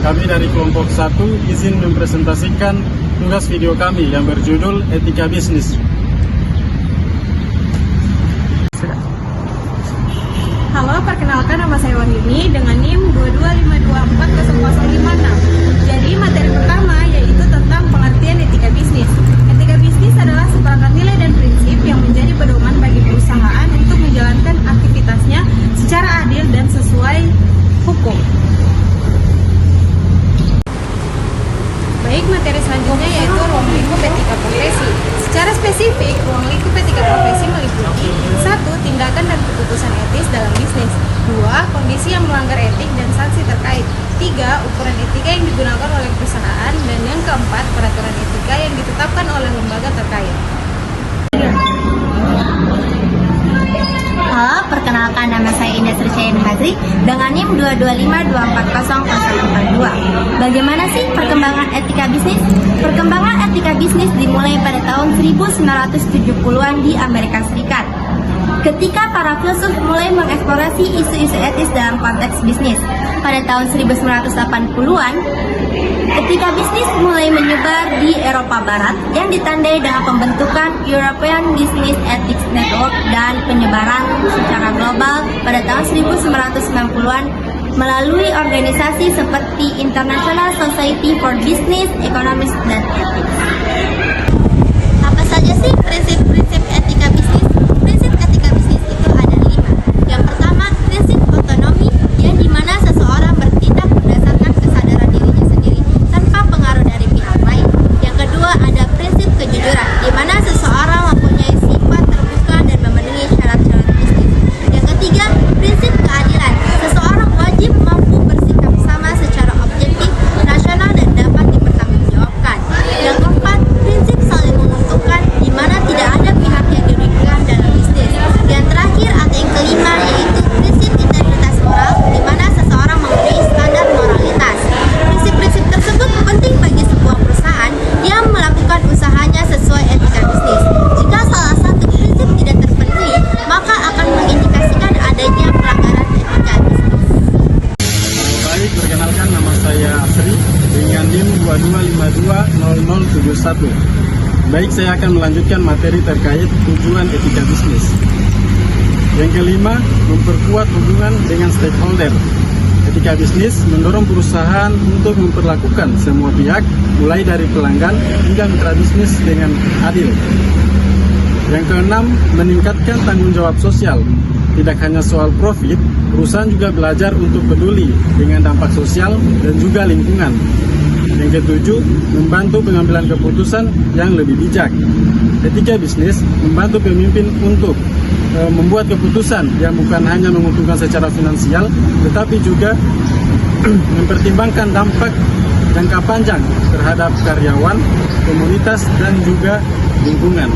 Kami dari kelompok 1 izin mempresentasikan tugas video kami yang berjudul Etika Bisnis. Halo, perkenalkan nama saya Wahyuni dengan NIM 225240056. Jadi materi pertama yaitu tentang pengertian etika bisnis. Etika bisnis adalah seperangkat nilai dan prinsip yang menjadi pedoman bagi perusahaan untuk menjalankan aktivitasnya secara adil dan sesuai hukum. Baik, materi selanjutnya yaitu ruang lingkup etika profesi. Secara spesifik, ruang lingkup etika profesi meliputi 1. Tindakan dan keputusan etis dalam bisnis. 2. Kondisi yang melanggar etik dan sanksi terkait. 3. Ukuran etika yang digunakan oleh perusahaan. Dan yang keempat, peraturan etika yang ditetapkan oleh lembaga terkait. Halo, perkenalkan nama saya Indah Srisyayani Hazri dengan NIM 225240042. Bagaimana sih perkembangan etika bisnis? Perkembangan etika bisnis dimulai pada tahun 1970-an di Amerika Serikat. Ketika para filsuf mulai mengeksplorasi isu-isu etis dalam konteks bisnis. Pada tahun 1980-an, etika bisnis mulai menyebar di Eropa Barat yang ditandai dengan pembentukan European Business Ethics Network dan penyebaran secara global pada tahun 1990-an melalui organisasi seperti International Society for Business, Economics, dan Ethics. Apa saja sih prinsip-prinsip etika bisnis? Prinsip etika bisnis itu ada 5. Yang pertama, prinsip otonomi, yang dimana seseorang bertindak berdasarkan kesadaran dirinya sendiri tanpa pengaruh dari pihak lain. Yang kedua, ada prinsip kejujuran, di mana seseorang mempunyai sifat terbuka dan memenuhi syarat-syarat bisnis. Yang ketiga, prinsip keadilan. Seseorang wajib mampu bersikap sama secara objektif, rasional, dan dapat dipertanggungjawabkan. Yang keempat, prinsip saling menguntungkan, di mana tidak ada pihak yang dirugikan dalam bisnis. Yang terakhir atau yang kelima yaitu prinsip integritas moral, di mana seseorang memenuhi standar moralitas. Prinsip-prinsip tersebut penting bagi sebuah perusahaan yang melakukan usahanya sesuai etika bisnis. Jika salah satu prinsip tidak terpenuhi, maka akan mengindikasikan adanya pelanggaran etika bisnis. Baik, perkenalkan nama saya Asri dengan NIM 2252071. Baik, saya akan melanjutkan materi terkait tujuan etika bisnis. Yang kelima, memperkuat hubungan dengan stakeholder. Etika bisnis mendorong perusahaan untuk memperlakukan semua pihak, mulai dari pelanggan hingga mitra bisnis dengan adil. Yang keenam, meningkatkan tanggung jawab sosial. Tidak hanya soal profit, perusahaan juga belajar untuk peduli dengan dampak sosial dan juga lingkungan. Yang ketujuh, membantu pengambilan keputusan yang lebih bijak. Etika bisnis membantu pemimpin untuk membuat keputusan yang bukan hanya menguntungkan secara finansial, tetapi juga mempertimbangkan dampak jangka panjang terhadap karyawan, komunitas, dan juga lingkungan.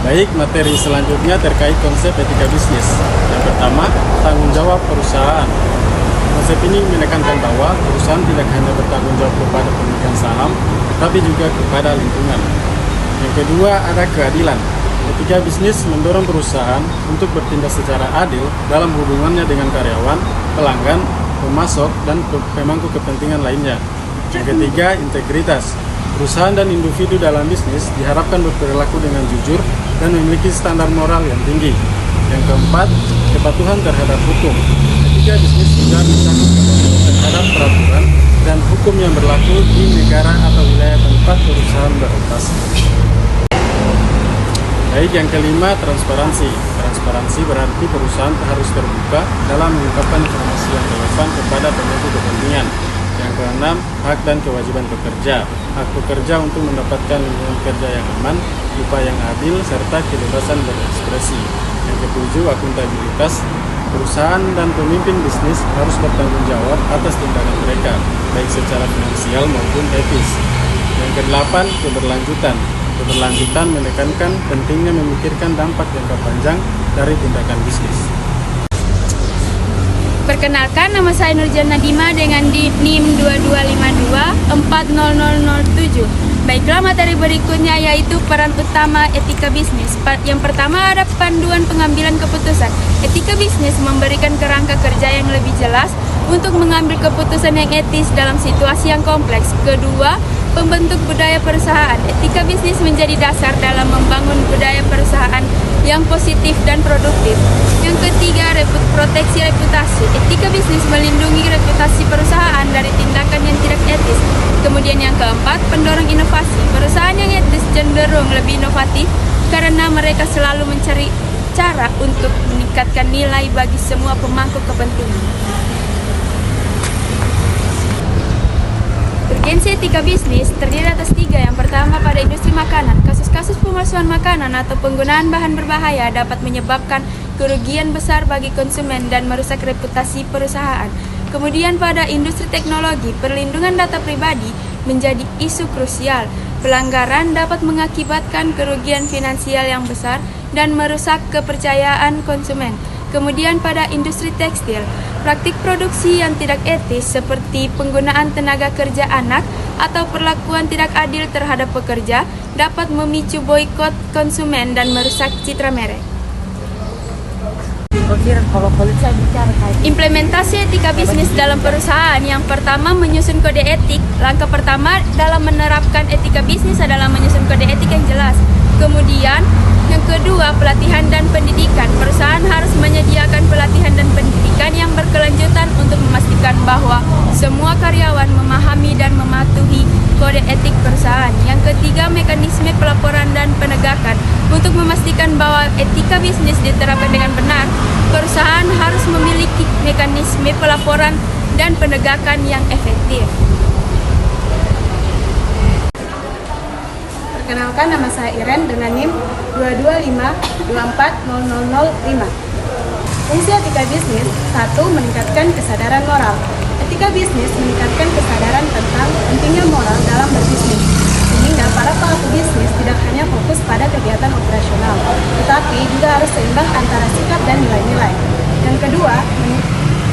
Baik, materi selanjutnya terkait konsep etika bisnis. Yang pertama, tanggung jawab perusahaan. Konsep ini menekankan bahwa perusahaan tidak hanya bertanggung jawab kepada pemegang saham, tetapi juga kepada lingkungan. Yang kedua, ada keadilan. Etika bisnis mendorong perusahaan untuk bertindak secara adil dalam hubungannya dengan karyawan, pelanggan, pemasok, dan pemangku kepentingan lainnya. Yang ketiga, integritas. Perusahaan dan individu dalam bisnis diharapkan berperilaku dengan jujur dan memiliki standar moral yang tinggi. Yang keempat, kepatuhan terhadap hukum. Etika bisnis juga mencakup kepatuhan terhadap peraturan dan hukum yang berlaku di negara atau wilayah tempat perusahaan beroperasi. Baik, yang kelima, transparansi. Transparansi berarti perusahaan harus terbuka dalam mengungkapkan informasi yang relevan kepada pemangku kepentingan. Yang keenam, hak dan kewajiban pekerja. Hak pekerja untuk mendapatkan lingkungan kerja yang aman, upah yang adil, serta kebebasan berekspresi. Yang ketujuh, akuntabilitas. Perusahaan dan pemimpin bisnis harus bertanggung jawab atas tindakan mereka, baik secara finansial maupun etis. Yang kedelapan, keberlanjutan. Keberlanjutan menekankan pentingnya memikirkan dampak jangka panjang dari tindakan bisnis. Perkenalkan, nama saya Nurjana Dima dengan NIM 22524007. Baiklah, materi berikutnya yaitu peran utama etika bisnis. Yang pertama ada panduan pengambilan keputusan. Etika bisnis memberikan kerangka kerja yang lebih jelas untuk mengambil keputusan yang etis dalam situasi yang kompleks. Kedua, pembentuk budaya perusahaan. Etika bisnis menjadi dasar dalam membangun budaya perusahaan yang positif dan produktif. Yang ketiga, proteksi reputasi. Etika bisnis melindungi reputasi perusahaan dari tindakan yang tidak etis. Kemudian yang keempat, pendorong inovasi. Perusahaan yang etis cenderung lebih inovatif karena mereka selalu mencari cara untuk meningkatkan nilai bagi semua pemangku kepentingan. Urgensi etika bisnis terdiri atas tiga. Yang pertama, pada industri makanan, kasus-kasus pemalsuan makanan atau penggunaan bahan berbahaya dapat menyebabkan kerugian besar bagi konsumen dan merusak reputasi perusahaan. Kemudian pada industri teknologi, perlindungan data pribadi menjadi isu krusial. Pelanggaran dapat mengakibatkan kerugian finansial yang besar dan merusak kepercayaan konsumen. Kemudian pada industri tekstil, praktik produksi yang tidak etis seperti penggunaan tenaga kerja anak atau perlakuan tidak adil terhadap pekerja dapat memicu boikot konsumen dan merusak citra merek. Implementasi etika bisnis dalam perusahaan. Yang pertama, menyusun kode etik. Langkah pertama dalam menerapkan etika bisnis adalah menyusun kode etik yang jelas. Kemudian, yang kedua, pelatihan dan pendidikan. Perusahaan harus menyediakan pelatihan dan pendidikan yang berkelanjutan untuk memastikan bahwa semua karyawan memahami dan mematuhi kode etik perusahaan. Yang ketiga, mekanisme pelaporan dan penegakan. Untuk memastikan bahwa etika bisnis diterapkan dengan benar, perusahaan harus memiliki mekanisme pelaporan dan penegakan yang efektif. Perkenalkan, nama saya Iren dengan NIM 225240005. Fungsi etika bisnis: 1. Meningkatkan kesadaran moral. Etika bisnis meningkatkan kesadaran tentang pentingnya moral dalam berbisnis, sehingga para pelaku bisnis tidak hanya fokus pada kegiatan operasional, tetapi juga harus seimbang antara sikap dan nilai-nilai. Yang kedua,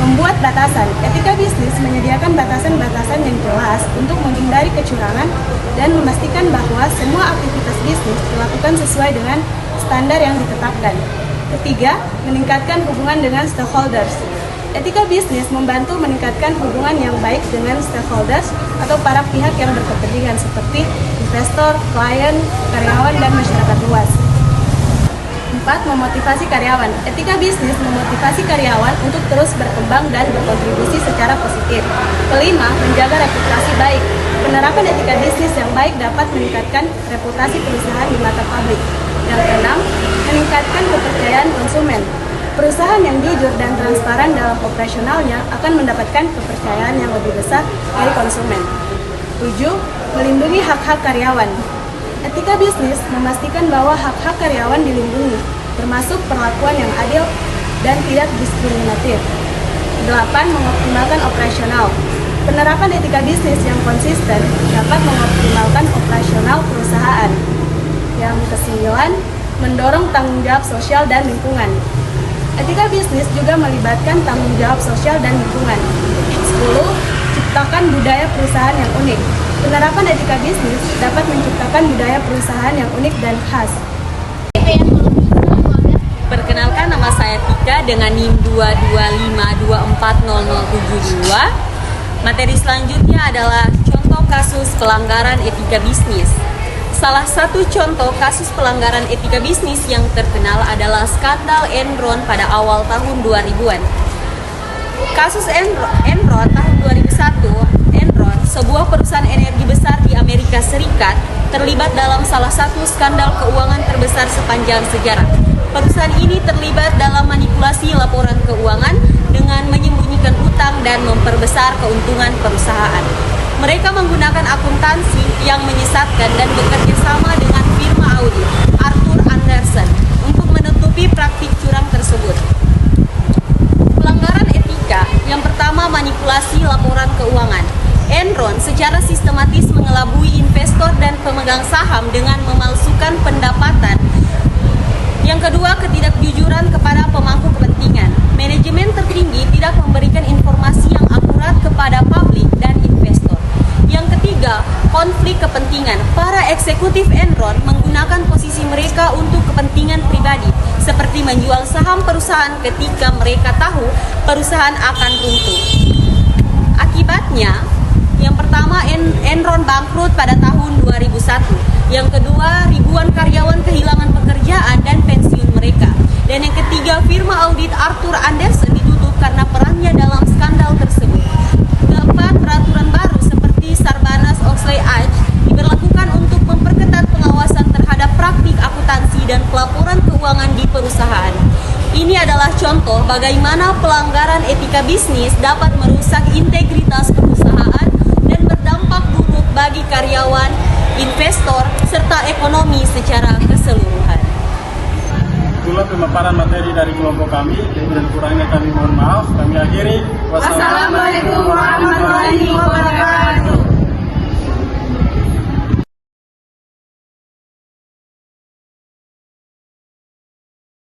membuat batasan. Etika bisnis menyediakan batasan-batasan yang jelas untuk menghindari kecurangan dan memastikan bahwa semua aktivitas bisnis dilakukan sesuai dengan standar yang ditetapkan. Ketiga, meningkatkan hubungan dengan stakeholders. Etika bisnis membantu meningkatkan hubungan yang baik dengan stakeholders atau para pihak yang berkepentingan seperti investor, klien, karyawan, dan masyarakat luas. 4. Memotivasi karyawan. Etika bisnis memotivasi karyawan untuk terus berkembang dan berkontribusi secara positif. Kelima, menjaga reputasi baik. Penerapan etika bisnis yang baik dapat meningkatkan reputasi perusahaan di mata publik. Yang keenam, meningkatkan kepercayaan konsumen. Perusahaan yang jujur dan transparan dalam operasionalnya akan mendapatkan kepercayaan yang lebih besar dari konsumen. 7. Melindungi hak-hak karyawan. Etika bisnis memastikan bahwa hak-hak karyawan dilindungi, termasuk perlakuan yang adil dan tidak diskriminatif. 8. Mengoptimalkan operasional. Penerapan etika bisnis yang konsisten dapat mengoptimalkan operasional perusahaan. Yang ke-9, mendorong tanggung jawab sosial dan lingkungan. Etika bisnis juga melibatkan tanggung jawab sosial dan lingkungan. 10. Ciptakan budaya perusahaan yang unik. Penerapan etika bisnis dapat menciptakan budaya perusahaan yang unik dan khas. Perkenalkan, nama saya Tika dengan NIM 225240072. Materi selanjutnya adalah contoh kasus pelanggaran etika bisnis. Salah satu contoh kasus pelanggaran etika bisnis yang terkenal adalah skandal Enron pada awal tahun 2000-an. Kasus Enron tahun 2001, Enron, sebuah perusahaan energi besar di Amerika Serikat, terlibat dalam salah satu skandal keuangan terbesar sepanjang sejarah. Perusahaan ini terlibat dalam manipulasi laporan keuangan dengan menyembunyikan utang dan memperbesar keuntungan perusahaan. Mereka menggunakan akuntansi yang menyesatkan dan bekerja sama dengan firma audit Arthur Andersen untuk menutupi praktik curang tersebut. Pelanggaran etika yang pertama, manipulasi laporan keuangan. Enron secara sistematis mengelabui investor dan pemegang saham dengan memalsukan pendapatan. Yang kedua, ketidakjujuran kepada pemangku kepentingan. Manajemen tertinggi tidak memberikan informasi yang akurat kepada publik dan investor. Yang ketiga, konflik kepentingan. Para eksekutif Enron menggunakan posisi mereka untuk kepentingan pribadi, seperti menjual saham perusahaan ketika mereka tahu perusahaan akan runtuh. Akibatnya, yang pertama Enron bangkrut pada tahun 2001. Yang kedua, ribuan karyawan kehilangan pekerjaan dan pensiun mereka. Dan yang ketiga, firma audit Arthur Andersen ditutup karena perannya dalam skandal tersebut. Keempat, peraturan baru seperti Sarbanes-Oxley Act diberlakukan untuk memperketat pengawasan terhadap praktik akuntansi dan pelaporan keuangan di perusahaan. Ini adalah contoh bagaimana pelanggaran etika bisnis dapat merusak integritas perusahaan dan berdampak buruk bagi karyawan, investor, serta ekonomi secara keseluruhan. Itulah pemaparan materi dari kelompok kami, dan kurangnya kami mohon maaf. Kami akhiri. Wassalamualaikum warahmatullahi wabarakatuh.